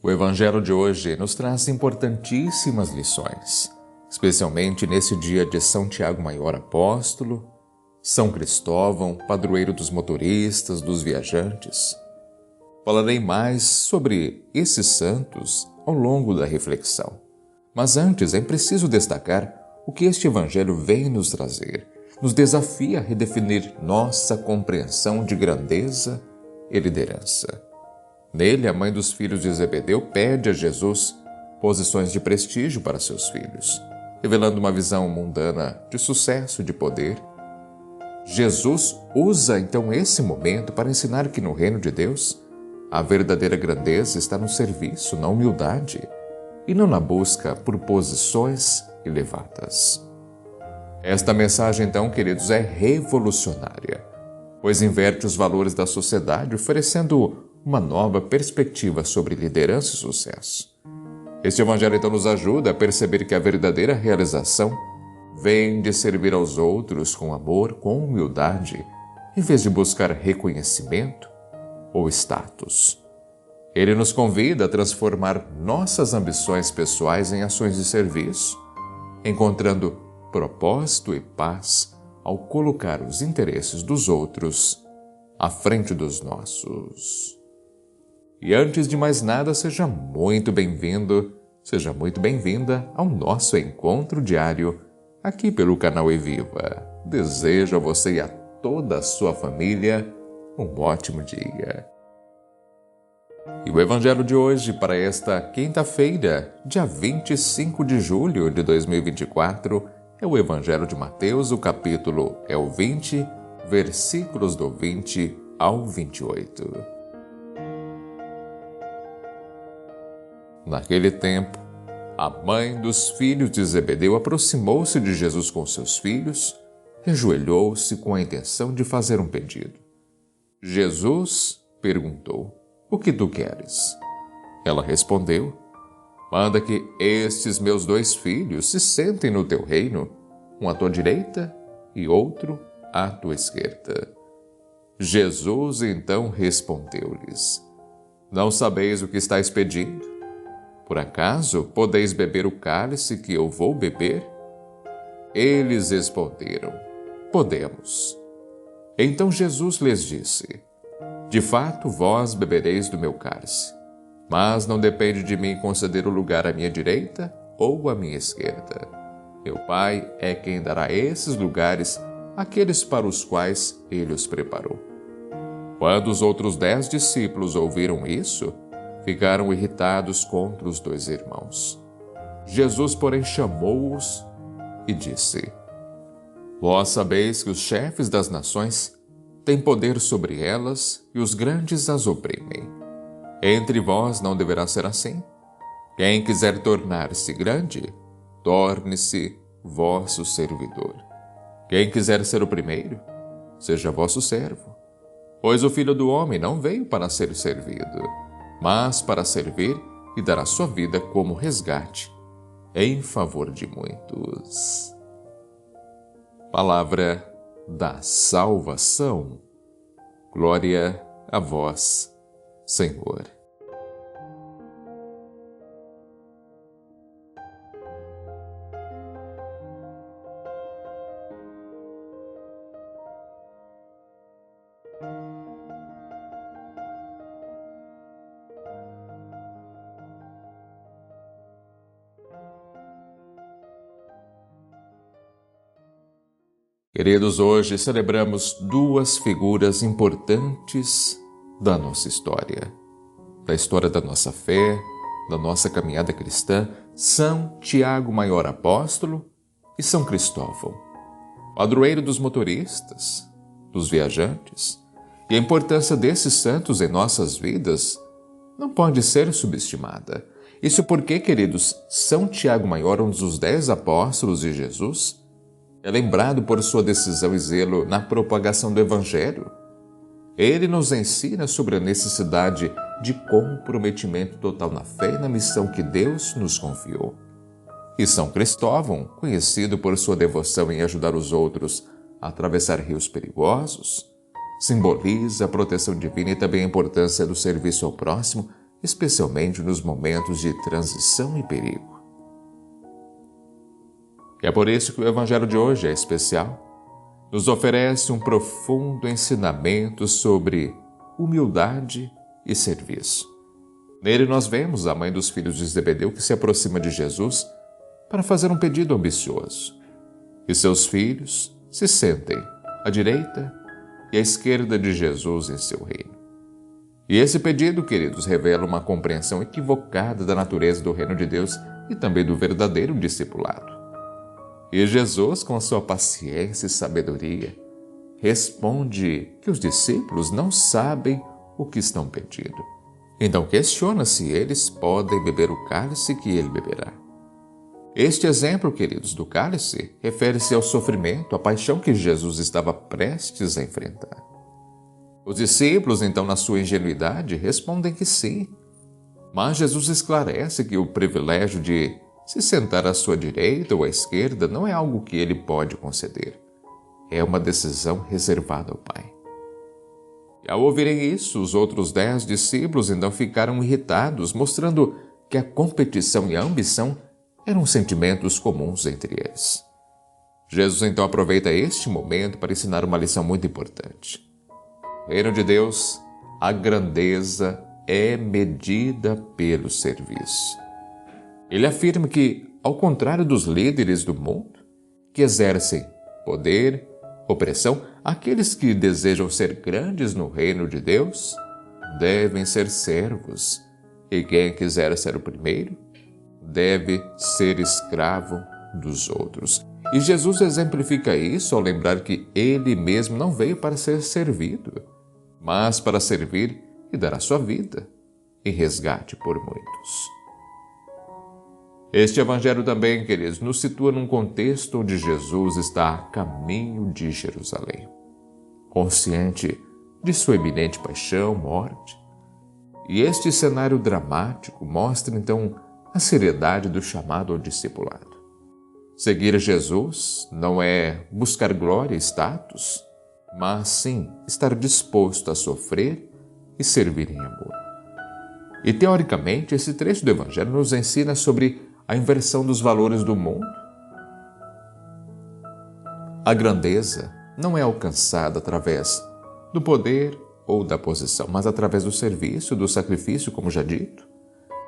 O Evangelho de hoje nos traz importantíssimas lições, especialmente nesse dia de São Tiago Maior Apóstolo, São Cristóvão, padroeiro dos motoristas, dos viajantes. Falarei mais sobre esses santos ao longo da reflexão. Mas antes é preciso destacar o que este Evangelho vem nos trazer. Nos desafia a redefinir nossa compreensão de grandeza e liderança. Nele, a mãe dos filhos de Zebedeu pede a Jesus posições de prestígio para seus filhos, revelando uma visão mundana de sucesso e de poder. Jesus usa então esse momento para ensinar que no reino de Deus, a verdadeira grandeza está no serviço, na humildade, e não na busca por posições elevadas. Esta mensagem, então, queridos, é revolucionária, pois inverte os valores da sociedade, oferecendo uma nova perspectiva sobre liderança e sucesso. Este Evangelho, então, nos ajuda a perceber que a verdadeira realização vem de servir aos outros com amor, com humildade, em vez de buscar reconhecimento ou status. Ele nos convida a transformar nossas ambições pessoais em ações de serviço, encontrando propósito e paz ao colocar os interesses dos outros à frente dos nossos. E antes de mais nada, seja muito bem-vindo, seja muito bem-vinda ao nosso encontro diário aqui pelo canal Eviva. Desejo a você e a toda a sua família um ótimo dia. E o Evangelho de hoje para esta quinta-feira, dia 25 de julho de 2024, é o Evangelho de Mateus, o capítulo é o 20, versículos do 20 ao 28. Naquele tempo, a mãe dos filhos de Zebedeu aproximou-se de Jesus com seus filhos e ajoelhou-se com a intenção de fazer um pedido. Jesus perguntou: "O que tu queres?" Ela respondeu: "Manda que estes meus 2 filhos se sentem no teu reino, um à tua direita e outro à tua esquerda." Jesus então respondeu-lhes: "Não sabeis o que estáis pedindo? Por acaso podeis beber o cálice que eu vou beber?" Eles responderam: "Podemos." Então Jesus lhes disse: "De fato, vós bebereis do meu cálice, mas não depende de mim conceder o lugar à minha direita ou à minha esquerda. Meu Pai é quem dará esses lugares àqueles para os quais Ele os preparou." Quando os outros 10 discípulos ouviram isso, ficaram irritados contra os 2 irmãos. Jesus, porém, chamou-os e disse: "Vós sabeis que os chefes das nações têm poder sobre elas e os grandes as oprimem. Entre vós não deverá ser assim. Quem quiser tornar-se grande, torne-se vosso servidor. Quem quiser ser o primeiro, seja vosso servo. Pois o Filho do Homem não veio para ser servido, mas para servir e dar a sua vida como resgate em favor de muitos." Palavra da salvação. Glória a vós, Senhor. Queridos, hoje celebramos 2 figuras importantes da nossa história, da história da nossa fé, da nossa caminhada cristã: São Tiago Maior Apóstolo e São Cristóvão, padroeiro dos motoristas, dos viajantes. E a importância desses santos em nossas vidas não pode ser subestimada. Isso porque, queridos, São Tiago Maior, um dos 10 apóstolos de Jesus, é lembrado por sua decisão e zelo na propagação do Evangelho. Ele nos ensina sobre a necessidade de comprometimento total na fé e na missão que Deus nos confiou. E São Cristóvão, conhecido por sua devoção em ajudar os outros a atravessar rios perigosos, simboliza a proteção divina e também a importância do serviço ao próximo especialmente nos momentos de transição e perigo. E é por isso que o Evangelho de hoje é especial. Nos oferece um profundo ensinamento sobre humildade e serviço. Nele nós vemos a mãe dos filhos de Zebedeu que se aproxima de Jesus para fazer um pedido ambicioso. E seus filhos se sentem à direita e à esquerda de Jesus em seu reino. E esse pedido, queridos, revela uma compreensão equivocada da natureza do reino de Deus e também do verdadeiro discipulado. E Jesus, com sua paciência e sabedoria, responde que os discípulos não sabem o que estão pedindo. Então questiona se eles podem beber o cálice que ele beberá. Este exemplo, queridos, do cálice refere-se ao sofrimento, à paixão que Jesus estava prestes a enfrentar. Os discípulos, então, na sua ingenuidade, respondem que sim. Mas Jesus esclarece que o privilégio de se sentar à sua direita ou à esquerda não é algo que ele pode conceder. É uma decisão reservada ao Pai. E ao ouvirem isso, os outros 10 discípulos então ficaram irritados, mostrando que a competição e a ambição eram sentimentos comuns entre eles. Jesus então aproveita este momento para ensinar uma lição muito importante. No reino de Deus, a grandeza é medida pelo serviço. Ele afirma que, ao contrário dos líderes do mundo, que exercem poder, opressão, aqueles que desejam ser grandes no reino de Deus devem ser servos, e quem quiser ser o primeiro deve ser escravo dos outros. E Jesus exemplifica isso ao lembrar que ele mesmo não veio para ser servido, mas para servir e dar a sua vida em resgate por muitos. Este evangelho também, queridos, nos situa num contexto onde Jesus está a caminho de Jerusalém, consciente de sua iminente paixão, morte. E este cenário dramático mostra, então, a seriedade do chamado ao discipulado. Seguir Jesus não é buscar glória e status, mas sim estar disposto a sofrer e servir em amor. E, teoricamente, esse trecho do Evangelho nos ensina sobre a inversão dos valores do mundo. A grandeza não é alcançada através do poder ou da posição, mas através do serviço, do sacrifício, como já dito.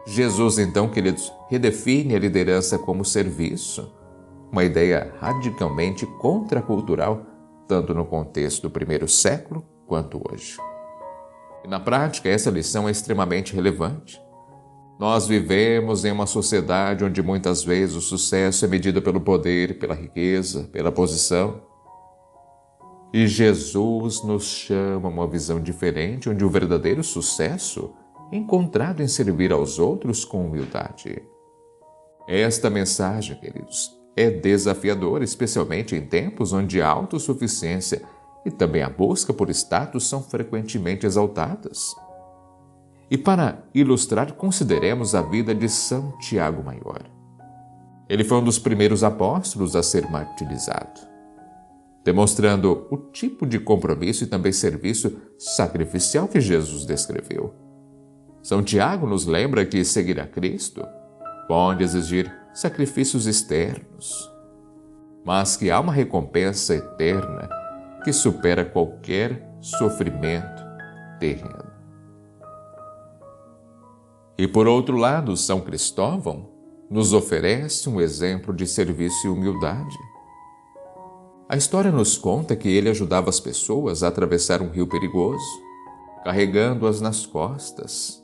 Jesus, então, queridos, redefine a liderança como serviço, uma ideia radicalmente contracultural, tanto no contexto do primeiro século quanto hoje. E na prática, essa lição é extremamente relevante. Nós vivemos em uma sociedade onde muitas vezes o sucesso é medido pelo poder, pela riqueza, pela posição. E Jesus nos chama a uma visão diferente, onde o verdadeiro sucesso é encontrado em servir aos outros com humildade. Esta mensagem, queridos, é desafiadora, especialmente em tempos onde a autossuficiência e também a busca por status são frequentemente exaltadas. E para ilustrar, consideremos a vida de São Tiago Maior. Ele foi um dos primeiros apóstolos a ser martirizado, demonstrando o tipo de compromisso e também serviço sacrificial que Jesus descreveu. São Tiago nos lembra que seguir a Cristo pode exigir sacrifícios externos, mas que há uma recompensa eterna que supera qualquer sofrimento terreno. E por outro lado, São Cristóvão nos oferece um exemplo de serviço e humildade. A história nos conta que ele ajudava as pessoas a atravessar um rio perigoso, carregando-as nas costas.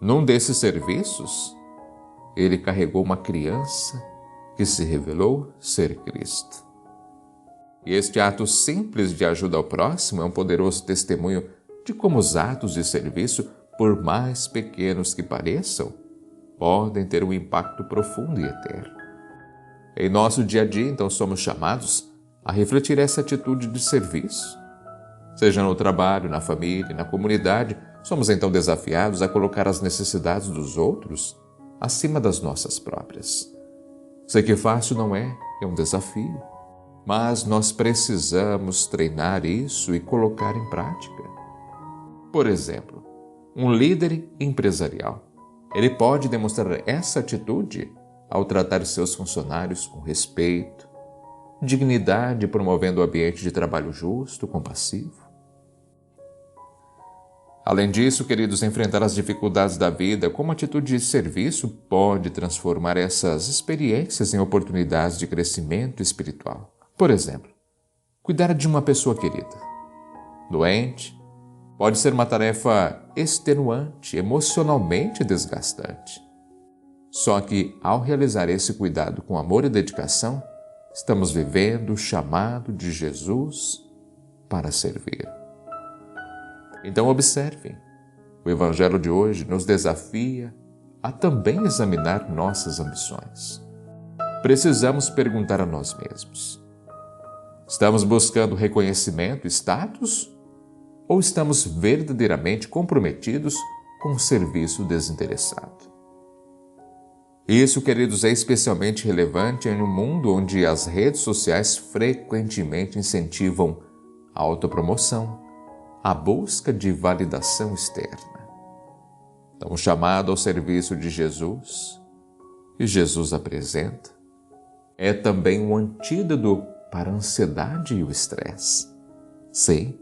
Num desses serviços, ele carregou uma criança que se revelou ser Cristo. E este ato simples de ajuda ao próximo é um poderoso testemunho de como os atos de serviço, por mais pequenos que pareçam, podem ter um impacto profundo e eterno. Em nosso dia a dia, então, somos chamados a refletir essa atitude de serviço. Seja no trabalho, na família, na comunidade, somos então desafiados a colocar as necessidades dos outros acima das nossas próprias. Sei que fácil não é um desafio, mas nós precisamos treinar isso e colocar em prática. Por exemplo, um líder empresarial. Ele pode demonstrar essa atitude ao tratar seus funcionários com respeito, dignidade, promovendo um ambiente de trabalho justo, compassivo. Além disso, queridos, enfrentar as dificuldades da vida como atitude de serviço pode transformar essas experiências em oportunidades de crescimento espiritual. Por exemplo, cuidar de uma pessoa querida, doente, pode ser uma tarefa extenuante, emocionalmente desgastante. Só que, ao realizar esse cuidado com amor e dedicação, estamos vivendo o chamado de Jesus para servir. Então observem, o Evangelho de hoje nos desafia a também examinar nossas ambições. Precisamos perguntar a nós mesmos: estamos buscando reconhecimento, status, ou estamos verdadeiramente comprometidos com o serviço desinteressado? Isso, queridos, é especialmente relevante em um mundo onde as redes sociais frequentemente incentivam a autopromoção, a busca de validação externa. Então, o chamado ao serviço de Jesus, que Jesus apresenta, é também um antídoto para a ansiedade e o estresse. Sim,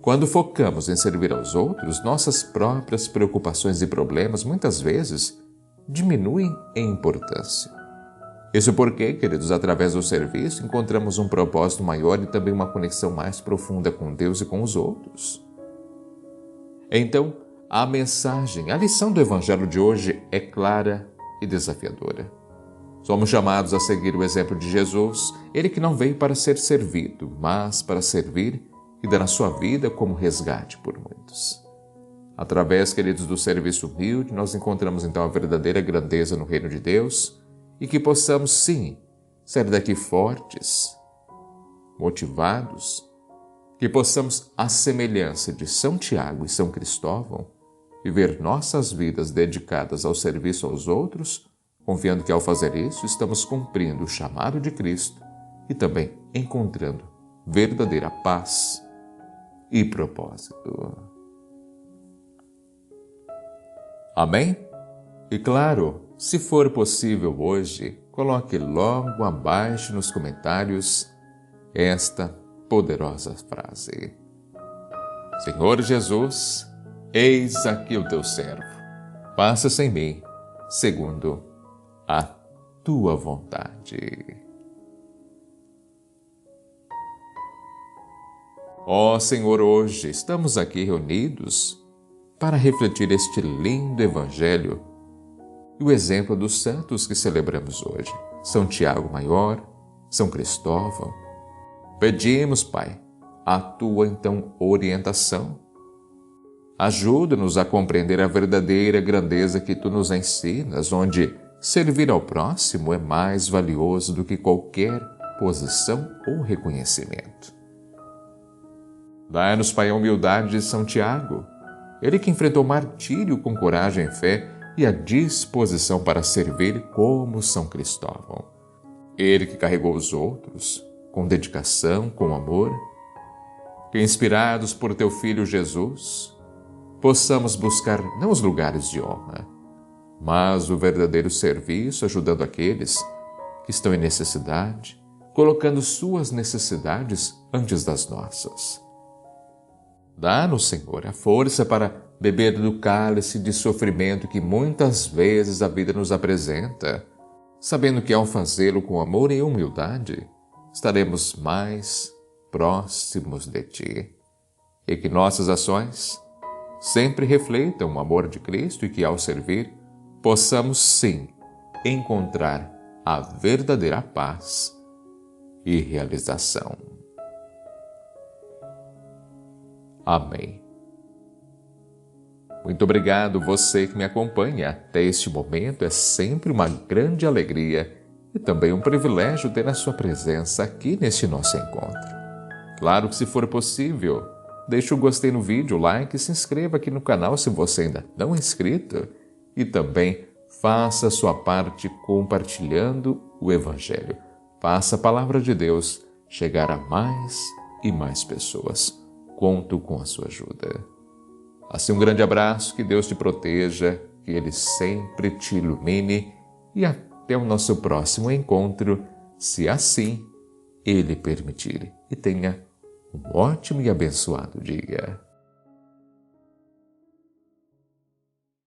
quando focamos em servir aos outros, nossas próprias preocupações e problemas muitas vezes diminuem em importância. Isso porque, queridos, através do serviço encontramos um propósito maior e também uma conexão mais profunda com Deus e com os outros. Então, a mensagem, a lição do Evangelho de hoje é clara e desafiadora. Somos chamados a seguir o exemplo de Jesus, ele que não veio para ser servido, mas para servir e dar a sua vida como resgate por muitos. Através, queridos, do serviço humilde, nós encontramos então a verdadeira grandeza no reino de Deus e que possamos, sim, sair daqui fortes, motivados, que possamos, à semelhança de São Tiago e São Cristóvão, viver nossas vidas dedicadas ao serviço aos outros, confiando que ao fazer isso estamos cumprindo o chamado de Cristo e também encontrando verdadeira paz e propósito. Amém? E claro, se for possível hoje, coloque logo abaixo nos comentários esta poderosa frase: Senhor Jesus, eis aqui o teu servo. Faça-se em mim, segundo a tua vontade. Ó Senhor, hoje estamos aqui reunidos para refletir este lindo Evangelho e o exemplo dos santos que celebramos hoje, São Tiago Maior, São Cristóvão. Pedimos, Pai, a tua então orientação. Ajuda-nos a compreender a verdadeira grandeza que tu nos ensinas, onde servir ao próximo é mais valioso do que qualquer posição ou reconhecimento. Dai-nos, Pai, a humildade de São Tiago, ele que enfrentou martírio com coragem e fé e a disposição para servir como São Cristóvão. Ele que carregou os outros com dedicação, com amor. Que, inspirados por teu Filho Jesus, possamos buscar não os lugares de honra, mas o verdadeiro serviço, ajudando aqueles que estão em necessidade, colocando suas necessidades antes das nossas. Dá-nos, Senhor, a força para beber do cálice de sofrimento que muitas vezes a vida nos apresenta, sabendo que ao fazê-lo com amor e humildade, estaremos mais próximos de Ti, e que nossas ações sempre reflitam o amor de Cristo e que, ao servir, possamos, sim, encontrar a verdadeira paz e realização. Amém. Muito obrigado você que me acompanha até este momento. É sempre uma grande alegria e também um privilégio ter a sua presença aqui neste nosso encontro. Claro que, se for possível, deixe o gostei no vídeo, like e se inscreva aqui no canal se você ainda não é inscrito. E também faça a sua parte compartilhando o Evangelho. Faça a palavra de Deus chegar a mais e mais pessoas. Conto com a sua ajuda. Assim, um grande abraço, que Deus te proteja, que Ele sempre te ilumine e até o nosso próximo encontro, se assim Ele permitir. E tenha um ótimo e abençoado dia.